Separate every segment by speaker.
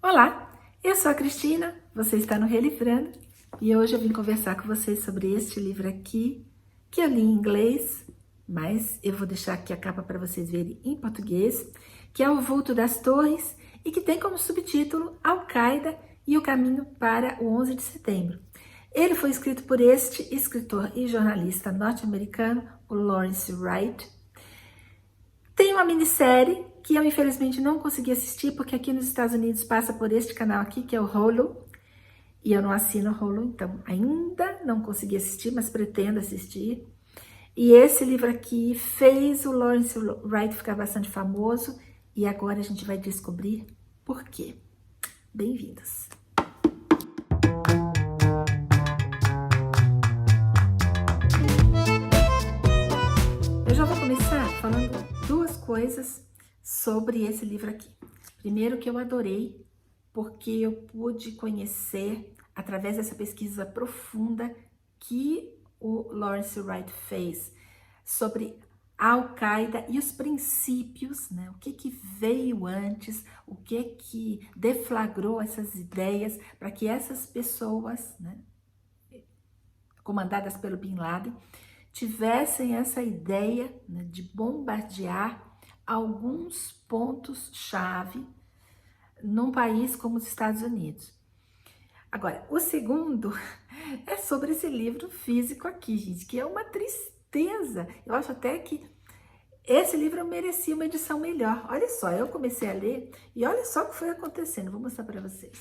Speaker 1: Olá, eu sou a Cristina, você está no Relivrando e hoje eu vim conversar com vocês sobre este livro aqui, que eu li em inglês, mas eu vou deixar aqui a capa para vocês verem em português, que é O Vulto das Torres e que tem como subtítulo Al-Qaeda e o Caminho para o 11 de setembro. Ele foi escrito por este escritor e jornalista norte-americano, o Lawrence Wright. Tem uma minissérie que eu infelizmente não consegui assistir, porque aqui nos Estados Unidos passa por este canal aqui, que é o Hulu, e eu não assino o Hulu, então ainda não consegui assistir, mas pretendo assistir. E esse livro aqui fez o Lawrence Wright ficar bastante famoso, e agora a gente vai descobrir por quê. Bem-vindos! Eu já vou começar falando duas coisas sobre esse livro aqui. Primeiro, que eu adorei, porque eu pude conhecer, através dessa pesquisa profunda que o Lawrence Wright fez sobre a Al-Qaeda e os princípios, né? O que veio antes, o que deflagrou essas ideias para que essas pessoas, né, comandadas pelo Bin Laden, tivessem essa ideia, né, de bombardear alguns pontos-chave num país como os Estados Unidos. Agora, o segundo é sobre esse livro físico aqui, gente, que é uma tristeza. Eu acho até que esse livro merecia uma edição melhor. Olha só, eu comecei a ler e olha só o que foi acontecendo. Vou mostrar para vocês.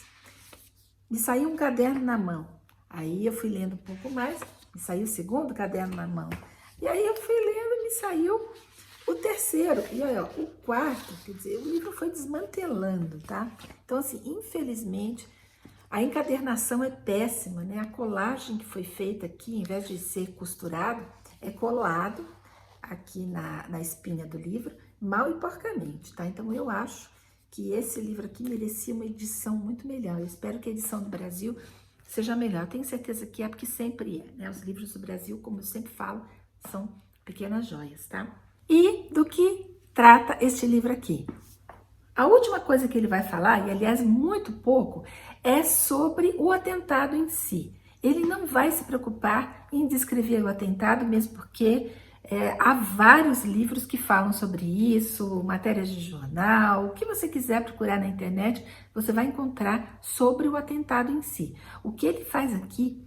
Speaker 1: Me saiu um caderno na mão. Aí eu fui lendo um pouco mais, me saiu o segundo caderno na mão. E aí eu fui lendo e me saiu o terceiro. E olha, o quarto, quer dizer, o livro foi desmantelando, tá? Então, assim, infelizmente, a encadernação é péssima, né? A colagem que foi feita aqui, em vez de ser costurado, é colado aqui na espinha do livro, mal e porcamente, tá? Então, eu acho que esse livro aqui merecia uma edição muito melhor. Eu espero que a edição do Brasil seja melhor. Eu tenho certeza que é, porque sempre é, né? Os livros do Brasil, como eu sempre falo, são pequenas joias, tá? E do que trata este livro aqui? A última coisa que ele vai falar, e aliás muito pouco, é sobre o atentado em si. Ele não vai se preocupar em descrever o atentado, mesmo porque há vários livros que falam sobre isso, matérias de jornal, o que você quiser procurar na internet, você vai encontrar sobre o atentado em si. O que ele faz aqui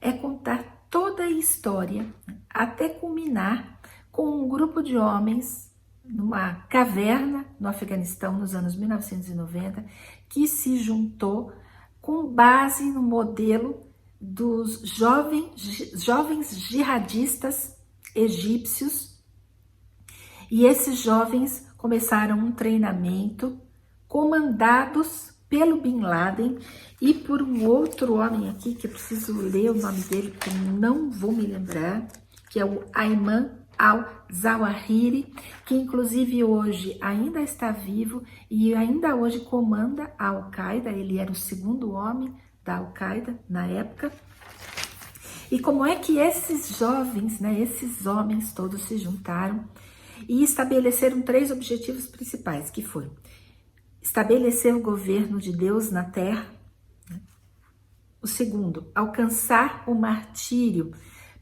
Speaker 1: é contar toda a história, até culminar com um grupo de homens numa caverna no Afeganistão nos anos 1990, que se juntou com base no modelo dos jovens jihadistas egípcios, e esses jovens começaram um treinamento comandados pelo Bin Laden e por um outro homem aqui, que eu preciso ler o nome dele, porque eu não vou me lembrar, que é o Ayman al-Zawahiri, que inclusive hoje ainda está vivo e ainda hoje comanda a Al-Qaeda. Ele era o segundo homem da Al-Qaeda na época. E como é que esses jovens, né, esses homens todos se juntaram e estabeleceram três objetivos principais, que foi estabelecer o governo de Deus na Terra. O segundo, alcançar o martírio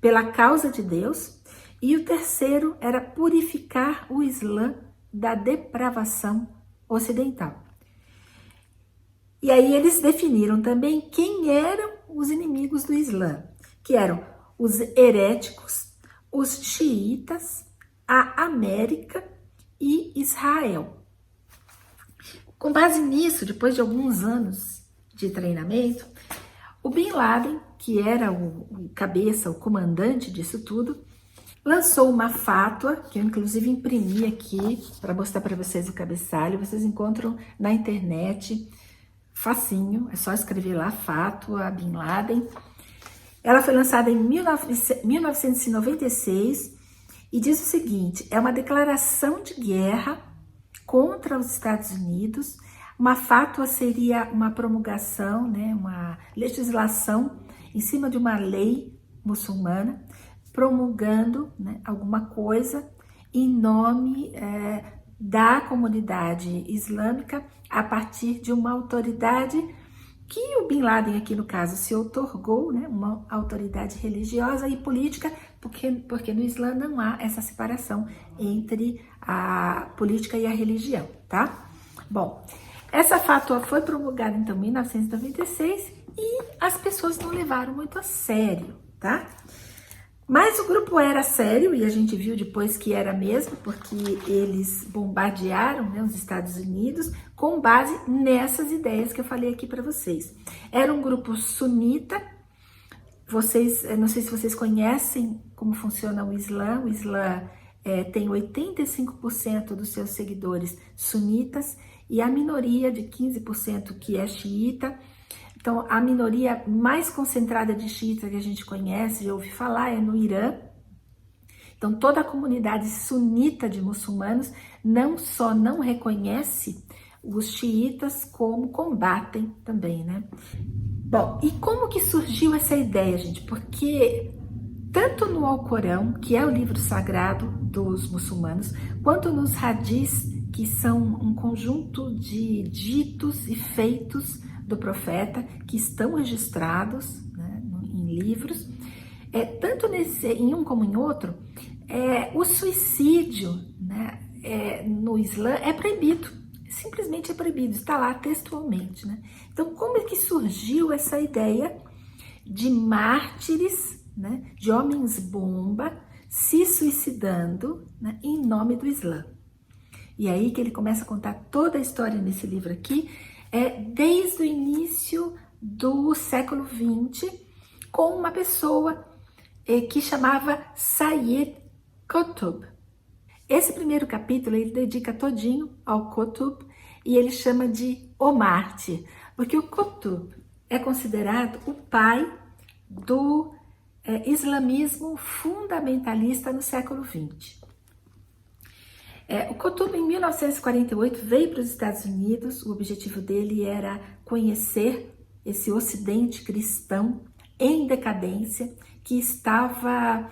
Speaker 1: pela causa de Deus. E o terceiro era purificar o Islã da depravação ocidental. E aí eles definiram também quem eram os inimigos do Islã, que eram os heréticos, os xiitas, a América e Israel. Com base nisso, depois de alguns anos de treinamento, o Bin Laden, que era o cabeça, o comandante disso tudo, lançou uma fátua, que eu inclusive imprimi aqui para mostrar para vocês o cabeçalho. Vocês encontram na internet, facinho, é só escrever lá, fátua Bin Laden. Ela foi lançada em 1996 e diz o seguinte: é uma declaração de guerra contra os Estados Unidos. Uma fátua seria uma promulgação, né, uma legislação em cima de uma lei muçulmana, promulgando, né, alguma coisa em nome da comunidade islâmica a partir de uma autoridade que o Bin Laden, aqui no caso, se outorgou, né, uma autoridade religiosa e política, porque no Islã não há essa separação entre a política e a religião, tá? Bom, essa fatwa foi promulgada então em 1996 e as pessoas não levaram muito a sério, tá? Mas o grupo era sério e a gente viu depois que era mesmo, porque eles bombardearam, né, os Estados Unidos com base nessas ideias que eu falei aqui para vocês. Era um grupo sunita. Vocês, não sei se vocês conhecem como funciona o Islã. O Islã tem 85% dos seus seguidores sunitas e a minoria de 15% que é xiita. Então, a minoria mais concentrada de xiitas que a gente conhece, já ouvi falar, é no Irã. Então, toda a comunidade sunita de muçulmanos não só não reconhece os xiitas, como combatem também, né? Bom, e como que surgiu essa ideia, gente? Porque tanto no Alcorão, que é o livro sagrado dos muçulmanos, quanto nos hadis, que são um conjunto de ditos e feitos do profeta, que estão registrados, né, em livros, tanto em um como em outro, o suicídio, né, no Islã é proibido, simplesmente é proibido, está lá textualmente, né? Então, como é que surgiu essa ideia de mártires, né, de homens-bomba se suicidando, né, em nome do Islã? E aí que ele começa a contar toda a história nesse livro aqui, desde o início do século XX, com uma pessoa que chamava Sayyid Qutb. Esse primeiro capítulo ele dedica todinho ao Qutb e ele chama de o Mártir, porque o Qutb é considerado o pai do islamismo fundamentalista no século XX. O Qutb, em 1948, veio para os Estados Unidos. O objetivo dele era conhecer esse ocidente cristão em decadência, que estava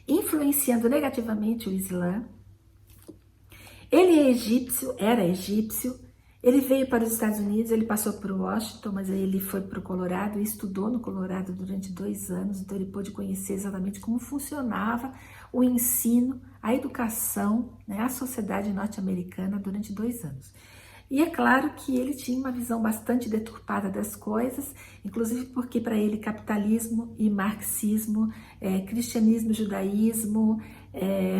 Speaker 1: influenciando negativamente o Islã. Ele era egípcio, ele veio para os Estados Unidos, ele passou por Washington, mas aí ele foi para o Colorado e estudou no Colorado durante 2 anos, então ele pôde conhecer exatamente como funcionava o ensino, a educação, né, a sociedade norte-americana durante 2 anos. E é claro que ele tinha uma visão bastante deturpada das coisas, inclusive porque para ele capitalismo e marxismo, cristianismo e judaísmo,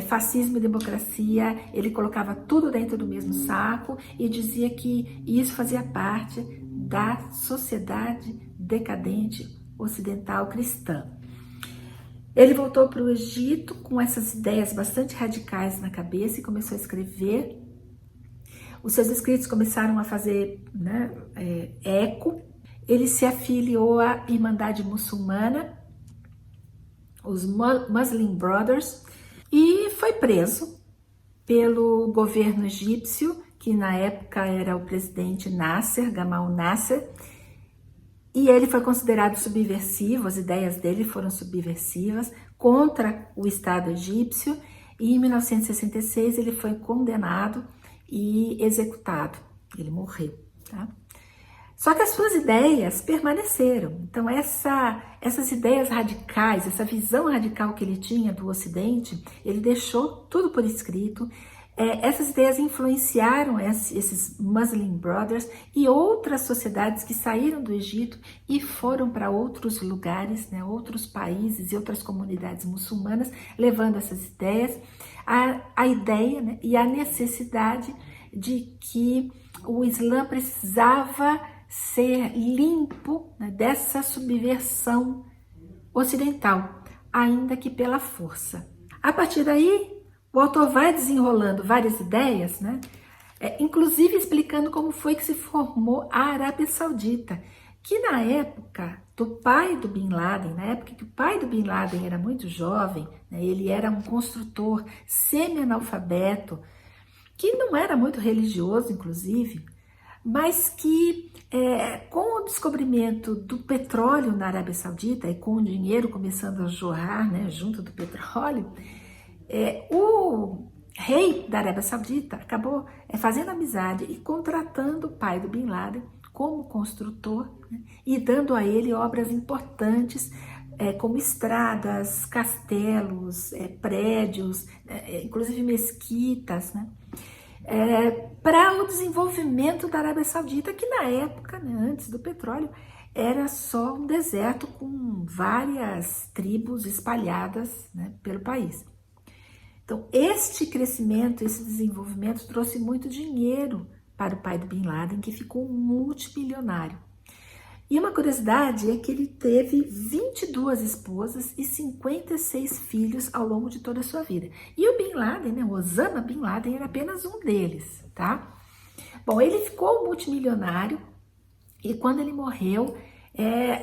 Speaker 1: fascismo e democracia, ele colocava tudo dentro do mesmo saco e dizia que isso fazia parte da sociedade decadente ocidental cristã. Ele voltou para o Egito com essas ideias bastante radicais na cabeça e começou a escrever. Os seus escritos começaram a fazer, né, eco. Ele se afiliou à Irmandade Muçulmana, os Muslim Brothers, e foi preso pelo governo egípcio, que na época era o presidente Nasser, Gamal Nasser, e ele foi considerado subversivo, as ideias dele foram subversivas contra o Estado egípcio, e em 1966 ele foi condenado e executado, ele morreu, tá? Só que as suas ideias permaneceram. Então essas ideias radicais, essa visão radical que ele tinha do Ocidente, ele deixou tudo por escrito. Essas ideias influenciaram esses Muslim Brothers e outras sociedades que saíram do Egito e foram para outros lugares, né, outros países e outras comunidades muçulmanas, levando essas ideias, a ideia, né, e a necessidade de que o Islã precisava ser limpo, né, dessa subversão ocidental, ainda que pela força. A partir daí, o autor vai desenrolando várias ideias, né? Inclusive explicando como foi que se formou a Arábia Saudita, que na época do pai do Bin Laden, na época que o pai do Bin Laden era muito jovem, né, ele era um construtor semi-analfabeto, que não era muito religioso, inclusive, mas que com o descobrimento do petróleo na Arábia Saudita e com o dinheiro começando a jorrar, né, junto do petróleo, o rei da Arábia Saudita acabou fazendo amizade e contratando o pai do Bin Laden como construtor, né, e dando a ele obras importantes, como estradas, castelos, prédios, inclusive mesquitas, né, para o desenvolvimento da Arábia Saudita, que na época, né, antes do petróleo, era só um deserto com várias tribos espalhadas, né, pelo país. Então, este crescimento, esse desenvolvimento trouxe muito dinheiro para o pai do Bin Laden, que ficou multimilionário. E uma curiosidade é que ele teve 22 esposas e 56 filhos ao longo de toda a sua vida. E o Bin Laden, né, o Osama Bin Laden, era apenas um deles, tá? Bom, ele ficou multimilionário e quando ele morreu,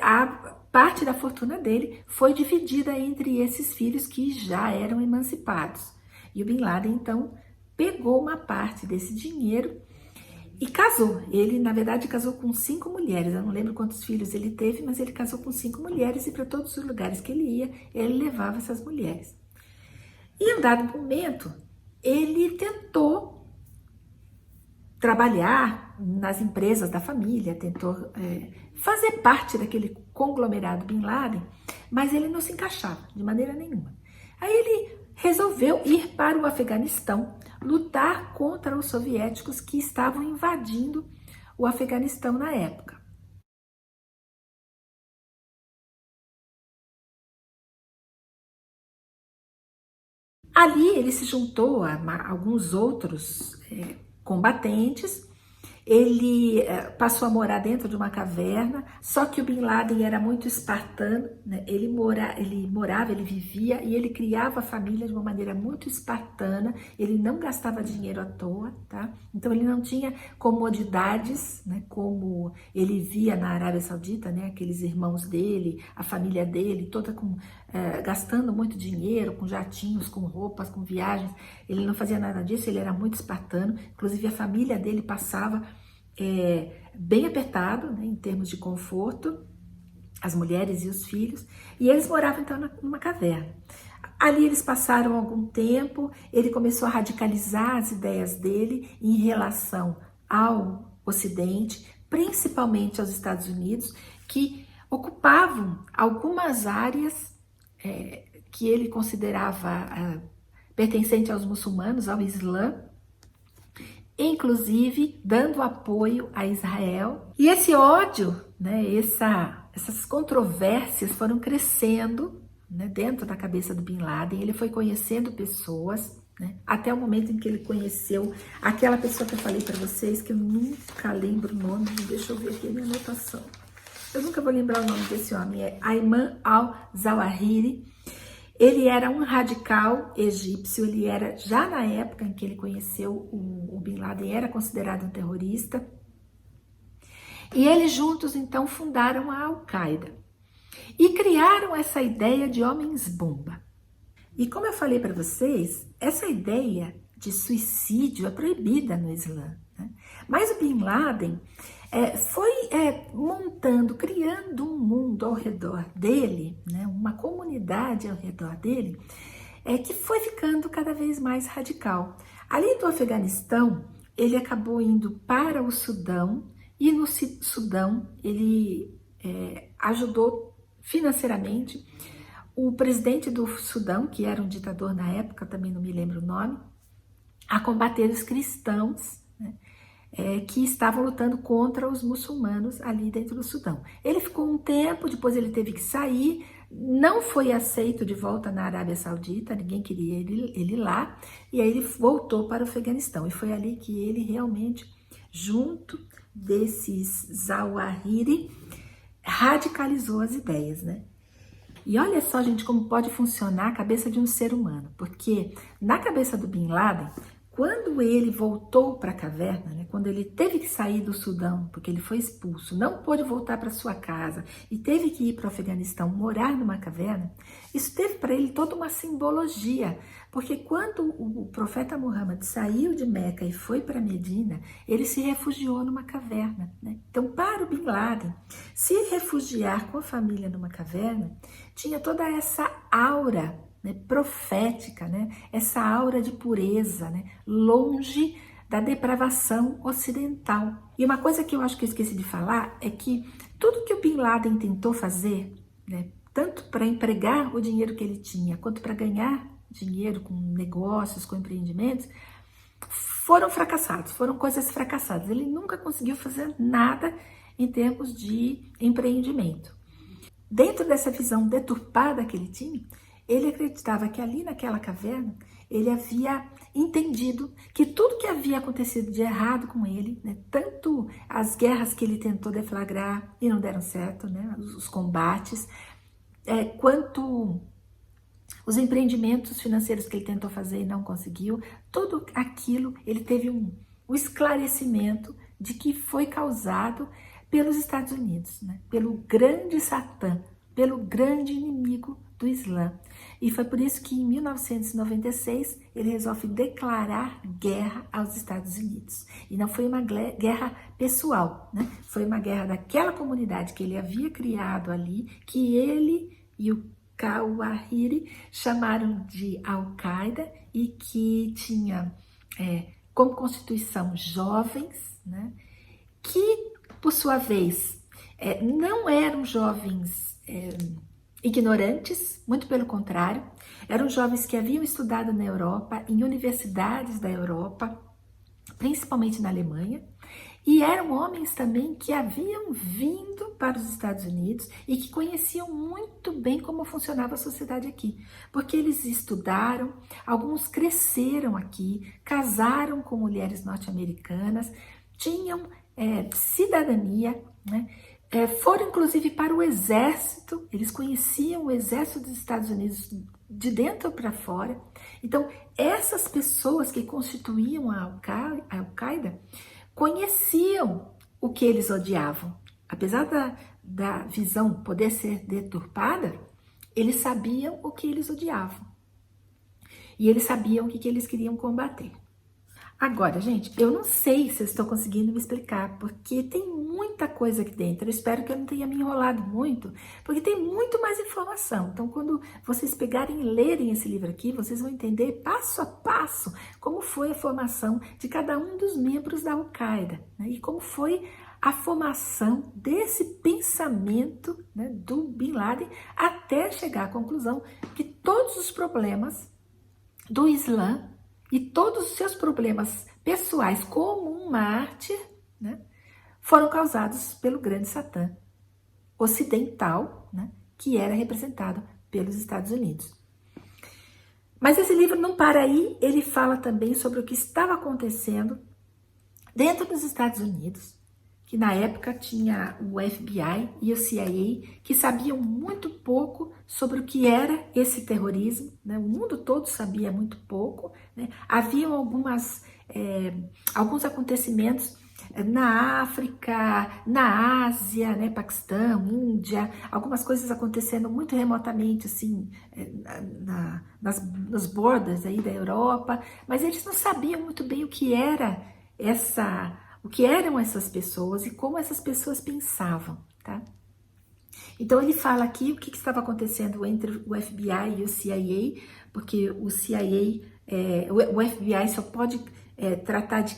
Speaker 1: a parte da fortuna dele foi dividida entre esses filhos que já eram emancipados. E o Bin Laden, então, pegou uma parte desse dinheiro e casou. Ele, na verdade, casou com 5 mulheres. Eu não lembro quantos filhos ele teve, mas ele casou com 5 mulheres e para todos os lugares que ele ia, ele levava essas mulheres. E em um dado momento, ele tentou trabalhar nas empresas da família, tentou fazer parte daquele conglomerado Bin Laden, mas ele não se encaixava de maneira nenhuma. Aí ele resolveu ir para o Afeganistão, lutar contra os soviéticos que estavam invadindo o Afeganistão na época. Ali ele se juntou a alguns outros combatentes. Ele passou a morar dentro de uma caverna, só que o Bin Laden era muito espartano, né? Ele morava, ele vivia e ele criava a família de uma maneira muito espartana, ele não gastava dinheiro à toa, tá? Então ele não tinha comodidades, né, como ele via na Arábia Saudita, né, aqueles irmãos dele, a família dele, toda gastando muito dinheiro, com jatinhos, com roupas, com viagens. Ele não fazia nada disso, ele era muito espartano, inclusive a família dele passava bem apertado, né, em termos de conforto, as mulheres e os filhos, e eles moravam então numa caverna. Ali eles passaram algum tempo, ele começou a radicalizar as ideias dele em relação ao Ocidente, principalmente aos Estados Unidos, que ocupavam algumas áreas que ele considerava pertencente aos muçulmanos, ao Islã, inclusive dando apoio a Israel. E esse ódio, né, essas controvérsias foram crescendo, né, dentro da cabeça do Bin Laden. Ele foi conhecendo pessoas, né, até o momento em que ele conheceu aquela pessoa que eu falei para vocês, que eu nunca lembro o nome. Deixa eu ver aqui a minha anotação. Eu nunca vou lembrar o nome desse homem. É Ayman al-Zawahiri. Ele era um radical egípcio, ele era, já na época em que ele conheceu o Bin Laden, era considerado um terrorista. E eles juntos, então, fundaram a Al-Qaeda. E criaram essa ideia de homens-bomba. E como eu falei para vocês, essa ideia de suicídio é proibida no Islã, né? Mas o Bin Laden foi montando, criando um mundo ao redor dele, né, uma comunidade ao redor dele, que foi ficando cada vez mais radical. Ali do Afeganistão, ele acabou indo para o Sudão, e no Sudão ele ajudou financeiramente o presidente do Sudão, que era um ditador na época, também não me lembro o nome, a combater os cristãos, né, que estavam lutando contra os muçulmanos ali dentro do Sudão. Ele ficou um tempo, depois ele teve que sair, não foi aceito de volta na Arábia Saudita, ninguém queria ele lá, e aí ele voltou para o Afeganistão. E foi ali que ele realmente, junto desses Zawahiri, radicalizou as ideias, né? E olha só, gente, como pode funcionar a cabeça de um ser humano, porque na cabeça do Bin Laden, quando ele voltou para a caverna, né, quando ele teve que sair do Sudão, porque ele foi expulso, não pôde voltar para sua casa e teve que ir para o Afeganistão, morar numa caverna, isso teve para ele toda uma simbologia, porque quando o profeta Muhammad saiu de Meca e foi para Medina, ele se refugiou numa caverna, né? Então, para o Bin Laden, se refugiar com a família numa caverna, tinha toda essa aura né, profética, né, essa aura de pureza, né, longe da depravação ocidental. E uma coisa que eu acho que eu esqueci de falar é que tudo que o Bin Laden tentou fazer, né, tanto para empregar o dinheiro que ele tinha, quanto para ganhar dinheiro com negócios, com empreendimentos, foram fracassados, foram coisas fracassadas. Ele nunca conseguiu fazer nada em termos de empreendimento. Dentro dessa visão deturpada que ele tinha, ele acreditava que ali naquela caverna, ele havia entendido que tudo que havia acontecido de errado com ele, né, tanto as guerras que ele tentou deflagrar e não deram certo, né, os combates, quanto os empreendimentos financeiros que ele tentou fazer e não conseguiu, tudo aquilo ele teve um esclarecimento de que foi causado pelos Estados Unidos, né? Pelo grande Satã, pelo grande inimigo do Islã. E foi por isso que em 1996 ele resolve declarar guerra aos Estados Unidos. E não foi uma guerra pessoal, né? Foi uma guerra daquela comunidade que ele havia criado ali, que ele e o Zawahiri chamaram de Al-Qaeda e que tinha como constituição jovens, né? Que por sua vez, não eram jovens ignorantes, muito pelo contrário, eram jovens que haviam estudado na Europa, em universidades da Europa, principalmente na Alemanha, e eram homens também que haviam vindo para os Estados Unidos e que conheciam muito bem como funcionava a sociedade aqui, porque eles estudaram, alguns cresceram aqui, casaram com mulheres norte-americanas, tinham cidadania, né? Foram inclusive para o exército, eles conheciam o exército dos Estados Unidos de dentro para fora. Então, essas pessoas que constituíam a Al-Qaeda conheciam o que eles odiavam. Apesar da visão poder ser deturpada, eles sabiam o que eles odiavam. E eles sabiam o que eles queriam combater. Agora, gente, eu não sei se eu estou conseguindo me explicar, porque tem muita coisa aqui dentro. Eu espero que eu não tenha me enrolado muito, porque tem muito mais informação. Então, quando vocês pegarem e lerem esse livro aqui, vocês vão entender passo a passo como foi a formação de cada um dos membros da Al-Qaeda, né? E como foi a formação desse pensamento, né, do Bin Laden até chegar à conclusão que todos os problemas do Islã e todos os seus problemas pessoais como um mártir, né, foram causados pelo grande Satã ocidental, né, que era representado pelos Estados Unidos. Mas esse livro não para aí, ele fala também sobre o que estava acontecendo dentro dos Estados Unidos, que na época tinha o FBI e o CIA, que sabiam muito pouco sobre o que era esse terrorismo, né? O mundo todo sabia muito pouco, né? Haviam alguns acontecimentos na África, na Ásia, né? Paquistão, Índia, algumas coisas acontecendo muito remotamente, assim, nas bordas aí da Europa, mas eles não sabiam muito bem o que era o que eram essas pessoas e como essas pessoas pensavam, tá? Então ele fala aqui o que estava acontecendo entre o FBI e o CIA, porque o CIA, o FBI só pode tratar de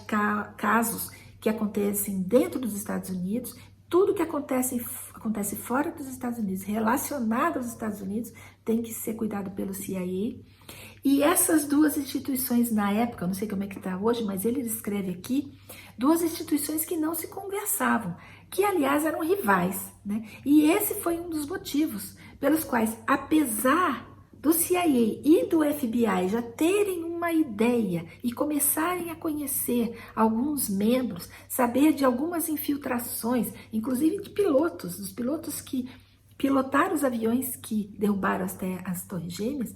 Speaker 1: casos que acontecem dentro dos Estados Unidos. Tudo que acontece fora dos Estados Unidos, relacionado aos Estados Unidos, tem que ser cuidado pelo CIA. E essas duas instituições na época, eu não sei como é que está hoje, mas ele descreve aqui, duas instituições que não se conversavam, que aliás eram rivais, né? E esse foi um dos motivos pelos quais, apesar do CIA e do FBI já terem uma ideia e começarem a conhecer alguns membros, saber de algumas infiltrações, inclusive de pilotos, dos pilotos que pilotaram os aviões que derrubaram as Torres Gêmeas,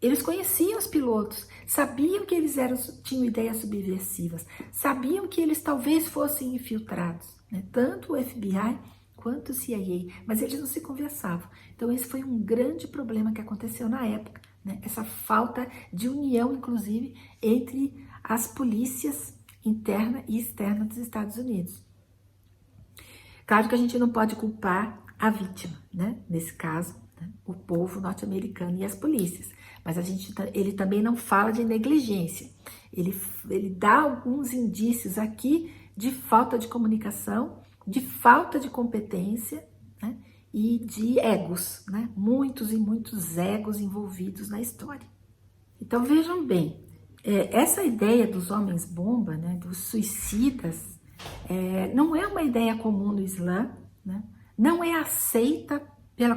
Speaker 1: eles conheciam os pilotos, sabiam que eles tinham ideias subversivas, sabiam que eles talvez fossem infiltrados, né? Tanto o FBI quanto o CIA, mas eles não se conversavam. Então esse foi um grande problema que aconteceu na época, né? Essa falta de união, inclusive, entre as polícias interna e externa dos Estados Unidos. Claro que a gente não pode culpar a vítima, né? Nesse caso, né? O povo norte-americano e as polícias. mas ele também não fala de negligência. Ele dá alguns indícios aqui de falta de comunicação, de falta de competência, né? E de egos, né? Muitos e muitos egos envolvidos na história. Então vejam bem, essa ideia dos homens bomba, né, dos suicidas, não é uma ideia comum no Islã, né? Não é aceita pela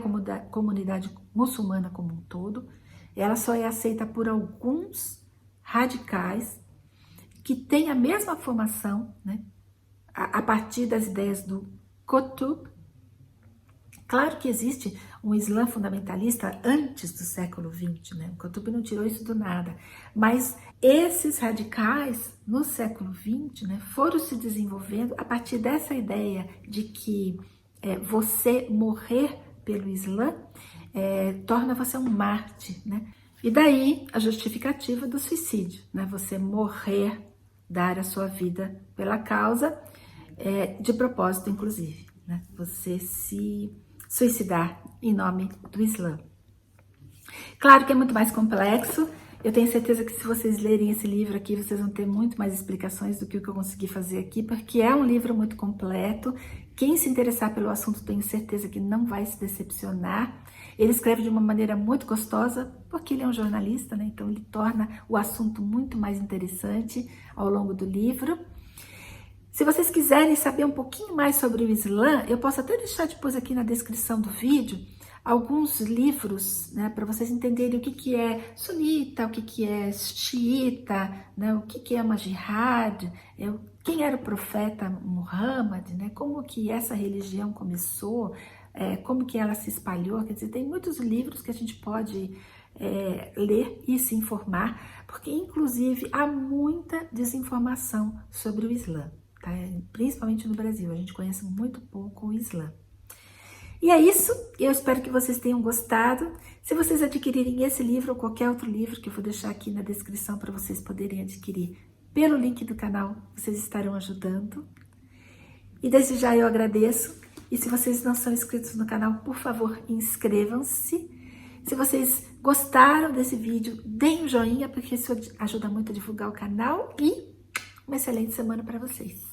Speaker 1: comunidade muçulmana como um todo, ela só é aceita por alguns radicais que têm a mesma formação, né, a partir das ideias do Qutb. Claro que existe um Islã fundamentalista antes do século XX, né? O Qutb não tirou isso do nada, mas esses radicais no século XX, né, foram se desenvolvendo a partir dessa ideia de que você morrer pelo Islã torna você um mártir, né? E daí a justificativa do suicídio, né? Você morrer, dar a sua vida pela causa, de propósito inclusive, né? Você se suicidar em nome do Islã. Claro que é muito mais complexo. Eu tenho certeza que se vocês lerem esse livro aqui, vocês vão ter muito mais explicações do que o que eu consegui fazer aqui, porque é um livro muito completo. Quem se interessar pelo assunto, tenho certeza que não vai se decepcionar. Ele escreve de uma maneira muito gostosa, porque ele é um jornalista, né? Então ele torna o assunto muito mais interessante ao longo do livro. Se vocês quiserem saber um pouquinho mais sobre o Islã, eu posso até deixar depois aqui na descrição do vídeo alguns livros, né, para vocês entenderem o que é sunita, o que é xiita, né, o que é uma jihad, quem era o profeta Muhammad, né, como que essa religião começou, como que ela se espalhou. Quer dizer, tem muitos livros que a gente pode ler e se informar, porque inclusive há muita desinformação sobre o Islã. Tá? Principalmente no Brasil, a gente conhece muito pouco o Islã. E é isso, eu espero que vocês tenham gostado. Se vocês adquirirem esse livro ou qualquer outro livro que eu vou deixar aqui na descrição para vocês poderem adquirir pelo link do canal, vocês estarão ajudando. E desde já eu agradeço. E se vocês não são inscritos no canal, por favor, inscrevam-se. Se vocês gostaram desse vídeo, deem um joinha, porque isso ajuda muito a divulgar o canal. E uma excelente semana para vocês.